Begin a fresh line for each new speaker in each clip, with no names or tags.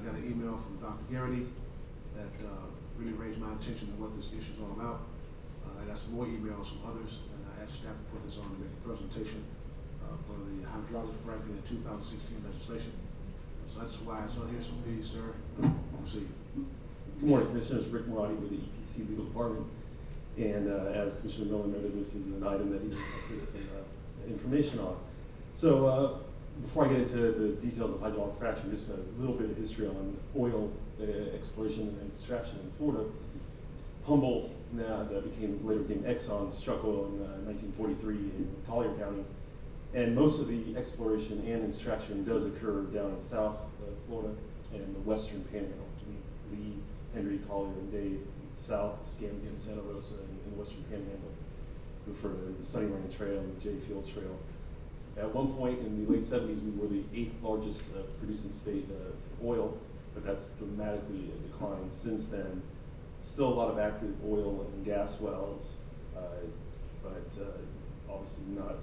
got an email from Dr. Garrity that really raised my attention to what this issue is all about. I got some more emails from others, and I asked staff to put this on to make a presentation for the hydraulic fracking in 2016 legislation. So that's why it's on here. So please, sir, proceed.
Good morning, Commissioners. Rick Marotti with the EPC Legal Department. And as Commissioner Miller noted, this is an item that he requested some information on. So before I get into the details of hydraulic fracturing, just a little bit of history on oil exploration and extraction in Florida. Humboldt, now that later became Exxon, struck oil in 1943 in Collier County. And most of the exploration and extraction does occur down in South Florida and the Western Panhandle. Lee, Henry, Collier, and Dade, South, Escambia, Santa Rosa, and the Western Panhandle. Refer to the Sunnyland Trail and the J Field Trail. At one point in the late 70s, we were the 8th largest producing state of oil, but that's dramatically declined since then. Still a lot of active oil and gas wells, but obviously not a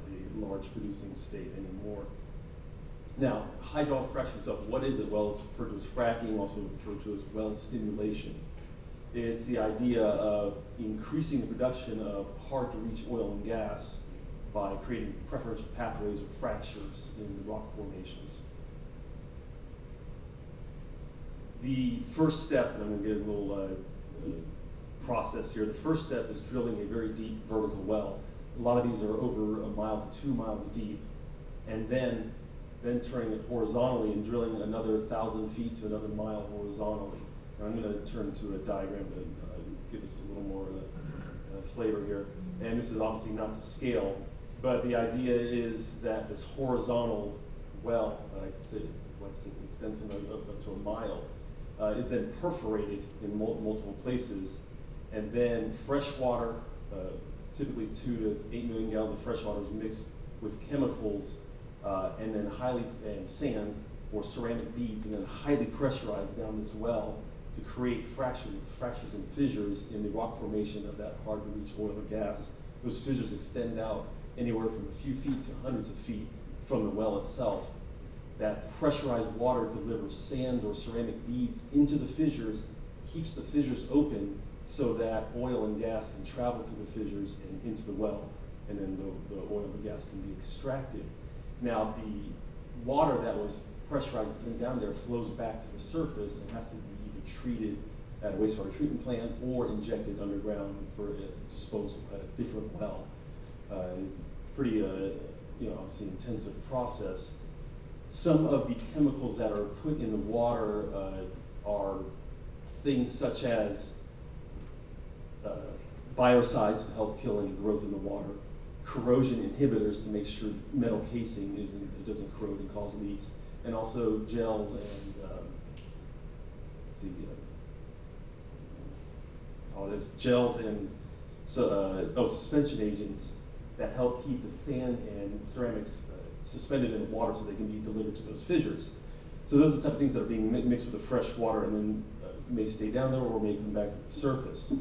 large producing state anymore. Now, hydraulic fracturing itself, what is it? Well, it's referred to as fracking, also referred to as well stimulation. It's the idea of increasing the production of hard-to-reach oil and gas by creating preferential pathways or fractures in the rock formations. The first step, and I'm going to get a little process here. The first step is drilling a very deep vertical well. A lot of these are over 1 mile to 2 miles deep, and then turning it horizontally and drilling another 1,000 feet to another mile horizontally. And I'm going to turn to a diagram to give us a little more flavor here. And this is obviously not to scale, but the idea is that this horizontal well, like I said, extends up to 1 mile, is then perforated in multiple places, and then fresh water, typically 2 to 8 million gallons of fresh water, is mixed with chemicals, and then sand or ceramic beads, and then highly pressurized down this well to create fractures and fissures in the rock formation of that hard-to-reach oil or gas. Those fissures extend out anywhere from a few feet to hundreds of feet from the well itself. That pressurized water delivers sand or ceramic beads into the fissures, keeps the fissures open so that oil and gas can travel through the fissures and into the well, and then the oil and gas can be extracted. Now, the water that was pressurized and sent down there flows back to the surface and has to be either treated at a wastewater treatment plant or injected underground for disposal at a different well. Pretty, obviously intensive process. Some of the chemicals that are put in the water are things such as biocides to help kill any growth in the water, corrosion inhibitors to make sure metal casing doesn't corrode and cause leaks, and also gels and suspension agents that help keep the sand and ceramics suspended in the water so they can be delivered to those fissures. So those are the type of things that are being mixed with the fresh water and then may stay down there or may come back to the surface.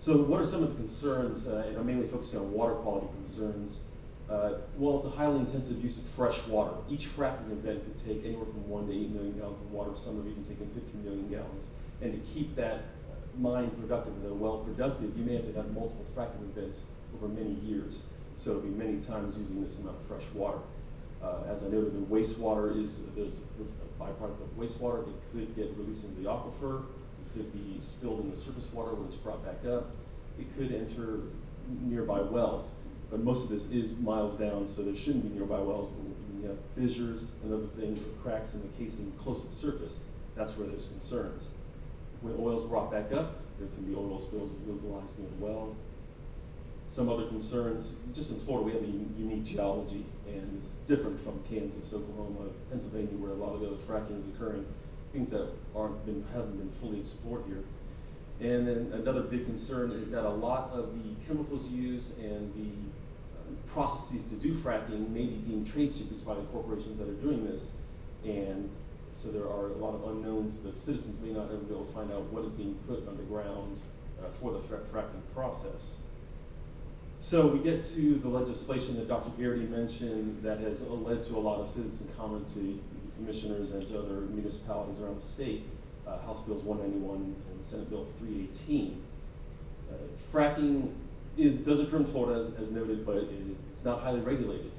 So what are some of the concerns, and I'm mainly focusing on water quality concerns. Well, it's a highly intensive use of fresh water. Each fracking event could take anywhere from 1 to 8 million gallons of water, some have even taken 15 million gallons. And to keep that mine productive and the well productive, you may have to have multiple fracking events over many years. So it'll be many times using this amount of fresh water. As I noted, the wastewater there's a byproduct of wastewater. It could get released into the aquifer. It could be spilled in the surface water when it's brought back up. It could enter nearby wells. But most of this is miles down, so there shouldn't be nearby wells. But when you have fissures and other things, or cracks in the casing close to the surface, that's where there's concerns. When oil's brought back up, there can be oil spills localized near the well. Some other concerns, just in Florida, we have a unique geology, and it's different from Kansas, Oklahoma, Pennsylvania, where a lot of the other fracking is occurring, things that haven't been fully explored here. And then another big concern is that a lot of the chemicals used and the processes to do fracking may be deemed trade secrets by the corporations that are doing this. And so there are a lot of unknowns that citizens may not ever be able to find out what is being put underground for the fracking process. So we get to the legislation that Dr. Garrity mentioned that has led to a lot of citizen comment to the commissioners and to other municipalities around the state. House Bills 191 and Senate Bill 318. Fracking does occur in Florida, as noted, but it's not highly regulated.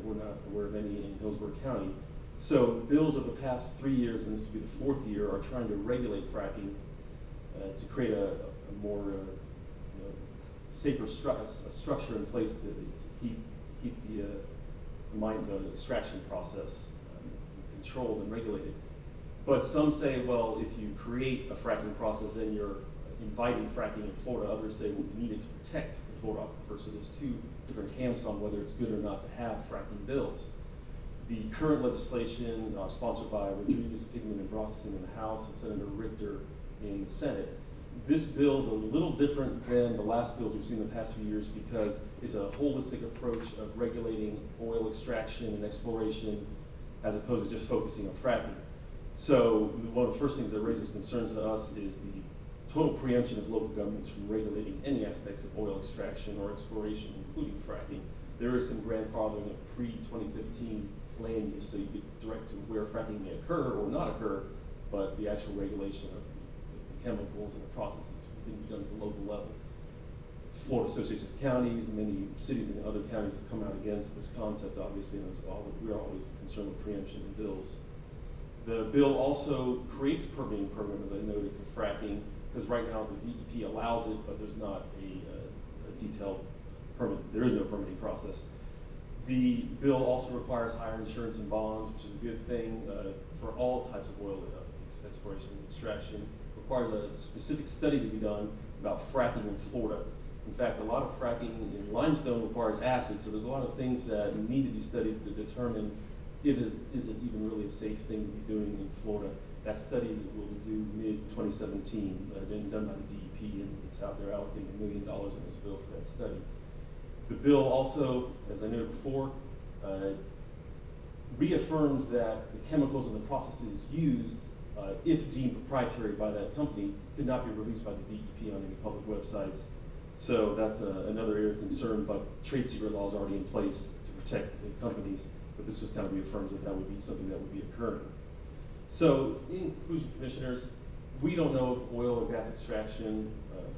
We're not aware of any in Hillsborough County. So bills of the past 3 years, and this will be the fourth year, are trying to regulate fracking to create a more safer structure in place to keep the extraction process controlled and regulated. But some say, well, if you create a fracking process, then you're inviting fracking in Florida. Others say, well, we need it to protect the Florida aquifer. So there's two different camps on whether it's good or not to have fracking bills. The current legislation, sponsored by Rodriguez, Pigman, and Broxton in the House, and Senator Richter in the Senate. This bill is a little different than the last bills we've seen in the past few years because it's a holistic approach of regulating oil extraction and exploration as opposed to just focusing on fracking. So one of the first things that raises concerns to us is the total preemption of local governments from regulating any aspects of oil extraction or exploration, including fracking. There is some grandfathering of pre-2015 land use, so you get direct to where fracking may occur or not occur, but the actual regulation of the chemicals and the processes can be done at the local level. Florida Association of Counties, many cities and other counties have come out against this concept, obviously, and we're always concerned with preemption in bills. The bill also creates a permitting program, as I noted, for fracking, because right now the DEP allows it, but there's not a detailed permit. There is no permitting process. The bill also requires higher insurance and bonds, which is a good thing for all types of oil exploration and extraction. Requires a specific study to be done about fracking in Florida. In fact, a lot of fracking in limestone requires acid, so there's a lot of things that need to be studied to determine if it is even really a safe thing to be doing in Florida. That study will be due mid-2017, been done by the DEP, and it's out there allocating $1 million in this bill for that study. The bill also, as I noted before, reaffirms that the chemicals and the processes used, if deemed proprietary by that company, could not be released by the DEP on any public websites. So that's another area of concern, but trade secret law is already in place to protect the companies, but this just kind of reaffirms that that would be something that would be occurring. So in conclusion, commissioners, we don't know if oil or gas extraction,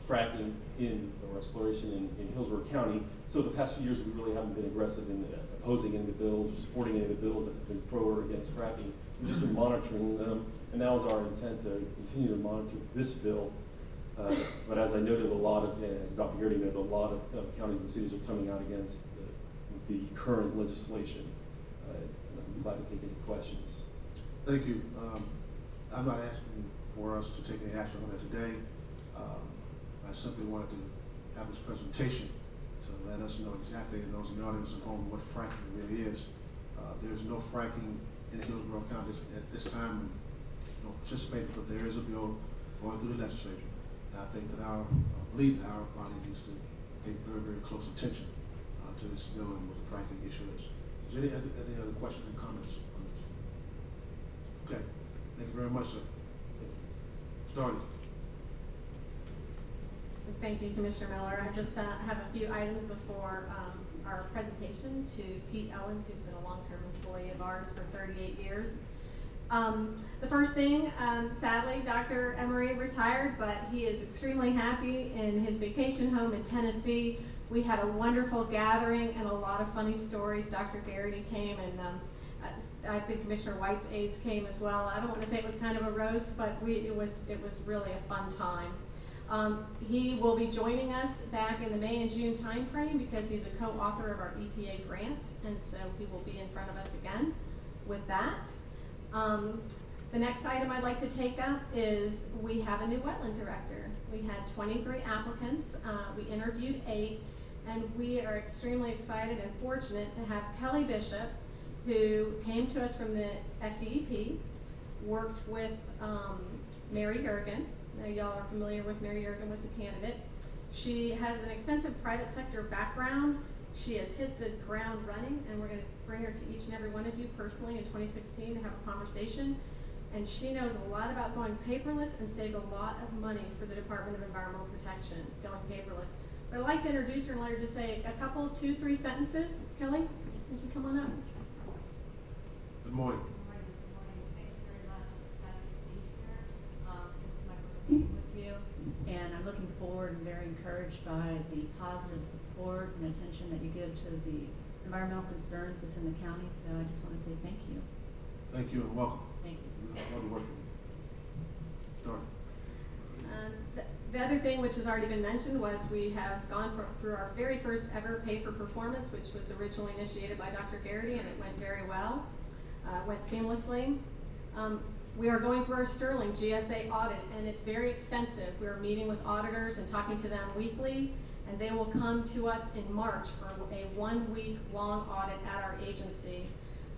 fracking or exploration in Hillsborough County. So the past few years, we really haven't been aggressive in opposing any of the bills or supporting any of the bills that have been pro or against fracking. We've just been monitoring them, and now is our intent to continue to monitor this bill. But as I noted, as Dr. Garrity noted, a lot of counties and cities are coming out against the current legislation. I'm glad to take any questions.
Thank you. I'm not asking for us to take any action on that today. I simply wanted to have this presentation to let us know exactly, and those in the audience at home, what fracking really is. There's no fracking in Hillsborough County at this time. We don't participate, but there is a bill going through the legislature. And I think that I believe that our body needs to pay very, very close attention to this bill and what the fracking issue is. Is there any other questions and comments on this? Okay, thank you very much, sir. Starting.
Thank you, Commissioner Miller. I just have a few items before our presentation to Pete Owens, who's been a long-term employee of ours for 38 years. The first thing, sadly, Dr. Emery retired, but he is extremely happy in his vacation home in Tennessee. We had a wonderful gathering and a lot of funny stories. Dr. Garrity came, and I think Commissioner White's aides came as well. I don't want to say it was kind of a roast, but it was really a fun time. He will be joining us back in the May and June timeframe because he's a co-author of our EPA grant, and so he will be in front of us again with that. The next item I'd like to take up is we have a new wetland director. We had 23 applicants. We interviewed 8, and we are extremely excited and fortunate to have Kelly Bishop, who came to us from the FDEP, worked with Mary Yergin. Now y'all are familiar with Mary Yergin was a candidate. She has an extensive private sector background. She has hit the ground running, and we're going to bring her to each and every one of you personally in 2016 to have a conversation. And she knows a lot about going paperless and saved a lot of money for the Department of Environmental Protection going paperless. But I'd like to introduce her and let her just say a couple, 2, 3 sentences. Kelly, would you come on up?
Good morning.
Good morning. Thank you very much. It's exciting to be here. encouraged by the positive support and attention that you give to the environmental concerns within the county, so I just want to say thank you.
Thank you and welcome.
Thank you.
We look forward to working with you. Start.
The other thing, which has already been mentioned, was we have gone through our very first ever pay for performance, which was originally initiated by Dr. Garrity, and it went very well, went seamlessly. We are going through our Sterling GSA audit, and it's very extensive. We are meeting with auditors and talking to them weekly, and they will come to us in March for a 1 week long audit at our agency.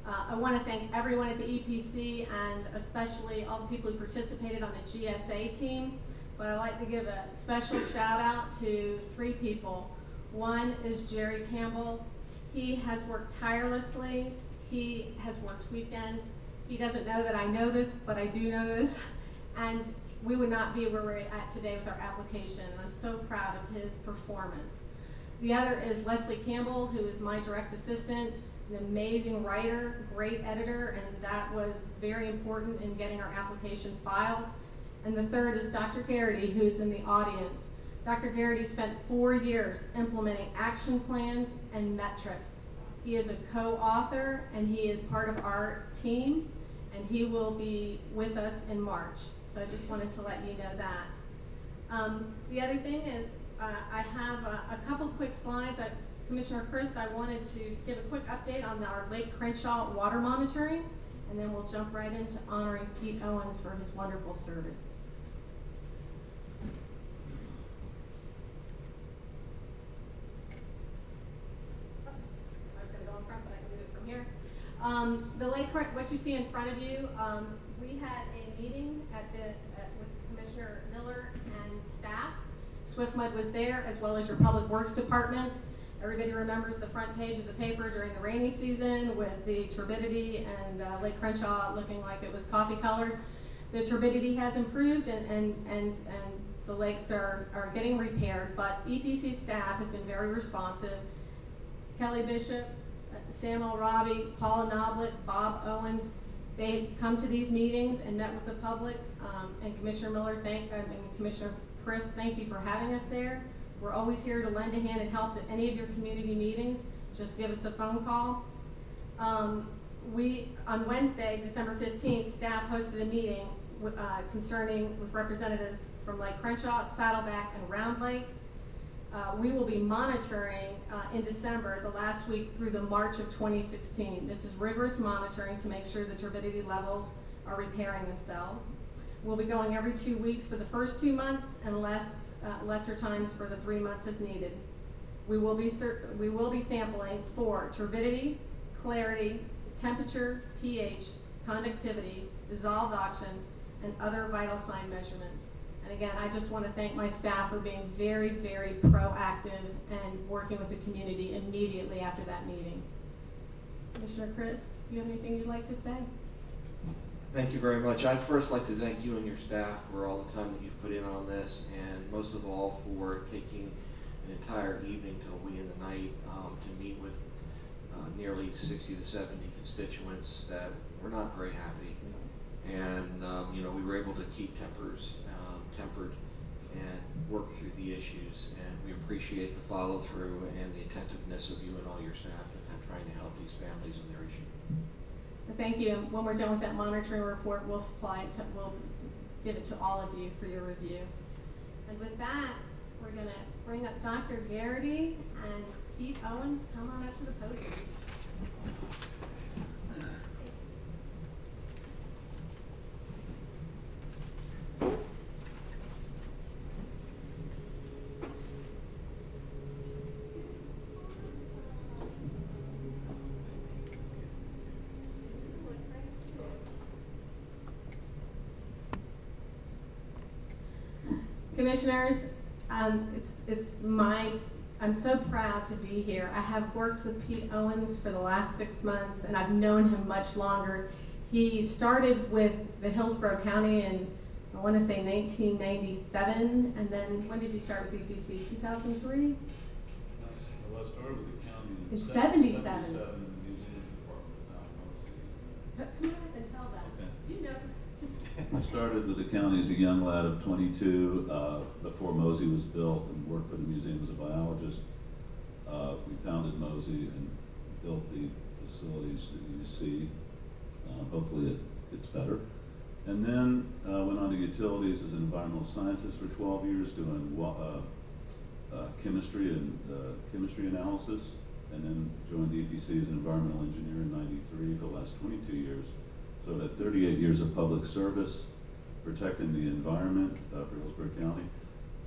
I want to thank everyone at the EPC and especially all the people who participated on the GSA team. But I'd like to give a special shout out to 3 people. One is Jerry Campbell. He has worked tirelessly. He has worked weekends. He doesn't know that I know this, but I do know this. And we would not be where we're at today with our application. I'm so proud of his performance. The other is Leslie Campbell, who is my direct assistant, an amazing writer, great editor, and that was very important in getting our application filed. And the third is Dr. Garrity, who's in the audience. Dr. Garrity spent 4 years implementing action plans and metrics. He is a co-author and he is part of our team, and he will be with us in March. So I just wanted to let you know that. The other thing is I have a couple quick slides. Commissioner Chris, I wanted to give a quick update on our Lake Crenshaw water monitoring, and then we'll jump right into honoring Pete Owens for his wonderful service. I was going to go in front, but I can do it from here. The Lake, what you see in front of you, we had a meeting with Commissioner Miller and staff. SwiftMud was there, as well as your Public Works Department. Everybody remembers the front page of the paper during the rainy season with the turbidity and Lake Crenshaw looking like it was coffee colored. The turbidity has improved and the lakes are getting repaired, but EPC staff has been very responsive. Kelly Bishop, Sam Robbie, Paula Noblet, Bob Owens, they come to these meetings and met with the public, and Commissioner Miller, and Commissioner Chris, thank you for having us there. We're always here to lend a hand and help at any of your community meetings. Just give us a phone call. On Wednesday, December 15th, staff hosted a meeting with representatives from Lake Crenshaw, Saddleback, and Round Lake. We will be monitoring in December, the last week through the March of 2016. This is rigorous monitoring to make sure the turbidity levels are repairing themselves. We'll be going every 2 weeks for the first 2 months and lesser times for the 3 months as needed. We will be sampling for turbidity, clarity, temperature, pH, conductivity, dissolved oxygen, and other vital sign measurements. And again, I just want to thank my staff for being very, very proactive and working with the community immediately after that meeting. Commissioner Chris, do you have anything you'd like to say?
Thank you very much. I'd first like to thank you and your staff for all the time that you've put in on this, and most of all for taking an entire evening till wee in the night to meet with nearly 60 to 70 constituents that were not very happy. And we were able to keep tempered and work through the issues, and we appreciate the follow through and the attentiveness of you and all your staff in trying to help these families and their issue.
Thank you. When we're done with that monitoring report, we'll we'll give it to all of you for your review. And with that, we're going to bring up Dr. Garrity and Pete Owens. Come on up to the podium. Commissioners, I'm so proud to be here. I have worked with Pete Owens for the last 6 months, and I've known him much longer. He started with the Hillsborough County in, I want to say 1997, and then when did you start with EPC, 2003?
Well, I started with the county in
In 77.
in the museum department of town policy.
Come on up and tell them.
Okay.
You know.
I started with the county as a young lad of 22, before Mosey was built, and worked for the museum as a biologist. We founded Mosey and built the facilities that you see. Hopefully it gets better. And then went on to utilities as an environmental scientist for 12 years, doing chemistry and chemistry analysis, and then joined the EPC as an environmental engineer in '93 for the last 22 years. So I've had 38 years of public service, protecting the environment for Hillsborough County.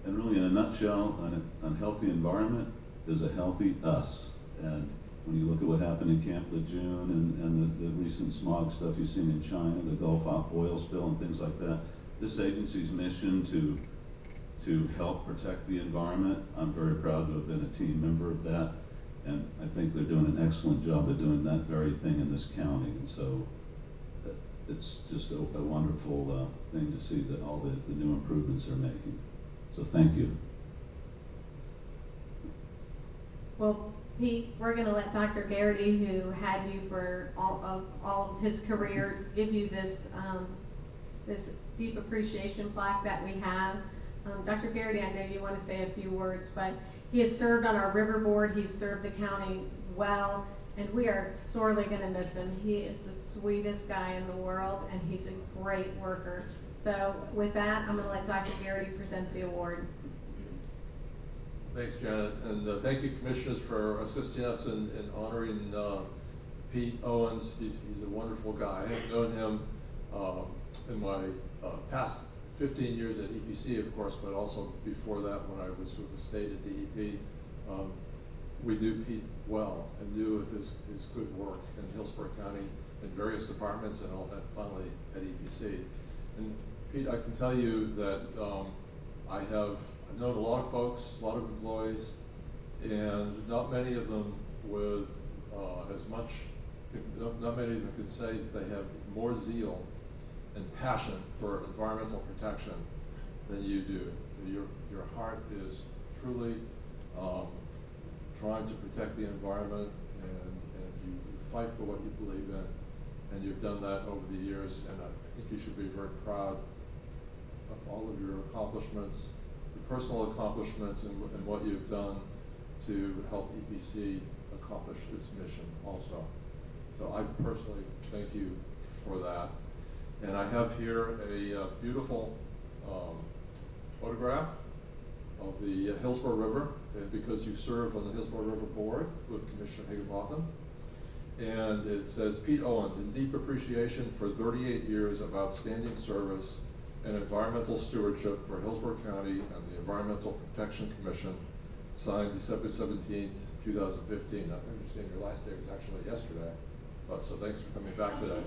And really, in a nutshell, an unhealthy environment is a healthy us. And when you look at what happened in Camp Lejeune and the recent smog stuff you've seen in China, the Gulf oil spill and things like that, this agency's mission to help protect the environment, I'm very proud to have been a team member of that. And I think they're doing an excellent job of doing that very thing in this county. And so it's just a wonderful thing to see that all the new improvements they're making. So thank you.
Well, Pete, we're going to let Dr. Garrity, who had you for all of his career, give you this this deep appreciation plaque that we have. Dr. Garrity, I know you want to say a few words, but he has served on our river board. He's served the county well, and we are sorely going to miss him. He is the sweetest guy in the world, and he's a great worker. So with that, I'm going to let Dr. Garrity present the award.
Thanks, Janet, and thank you, commissioners, for assisting us in honoring Pete Owens. He's a wonderful guy. I have known him in my past 15 years at EPC, of course, but also before that when I was with the state at DEP. We knew Pete well and knew of his good work in Hillsborough County in various departments and all that, finally at EPC. And Pete, I can tell you that I've known a lot of folks, a lot of employees, and not many of them with as much, not many of them can say that they have more zeal and passion for environmental protection than you do. Your heart is truly trying to protect the environment, and you fight for what you believe in, and you've done that over the years, and I think you should be very proud of all of your accomplishments, your personal accomplishments, and what you've done to help EPC accomplish its mission also. So I personally thank you for that. And I have here a beautiful photograph of the Hillsborough River, because you serve on the Hillsborough River Board with Commissioner Higginbotham. And it says, Pete Owens, in deep appreciation for 38 years of outstanding service and environmental stewardship for Hillsborough County and the Environmental Protection Commission, signed December 17th, 2015. I understand your last day was actually yesterday, but so thanks for coming back today.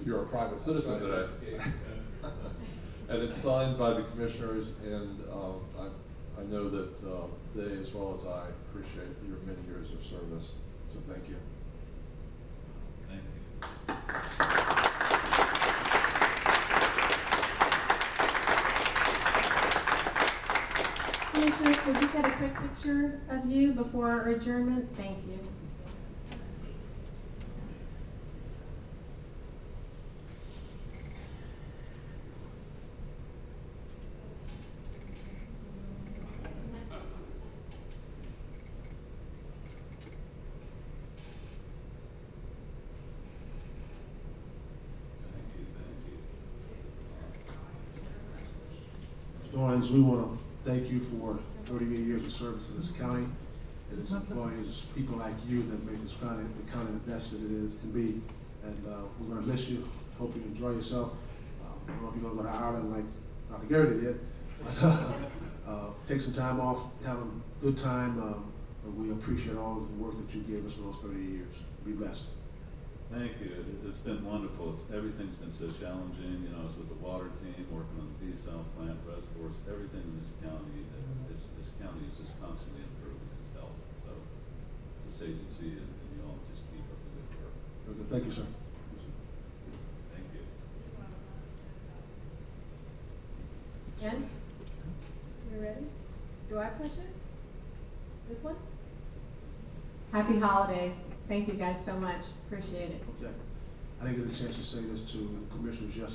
You're a private citizen today. And it's signed by the commissioners, and I know that they, as well as I, appreciate your many years of service. So thank you.
Thank you.
Commissioners, could you get a quick picture of you before our adjournment? Thank you.
Mr. Owens, we want to thank you for 38 years of service to this county. It is employees, people like you that make this county the county the best that it is can be. And we're going to miss you. Hope you enjoy yourself. I don't know if you're going to go to Ireland like Dr. Garrity did, but take some time off, have a good time. But we appreciate all of the work that you gave us for those 38 years. Be blessed.
Thank you. It's been wonderful. Everything's been so challenging. You know, I was with the water team, working on the desal plant, reservoirs, everything in this county. This county is just constantly improving its health. So this agency and you all just keep up the good work.
Very good. Thank you, sir.
Thank you.
Jen, you ready? Do I push it? This one? Happy holidays. Thank you guys so much. Appreciate it.
Okay. I didn't get a chance to say this to the commissioners yesterday.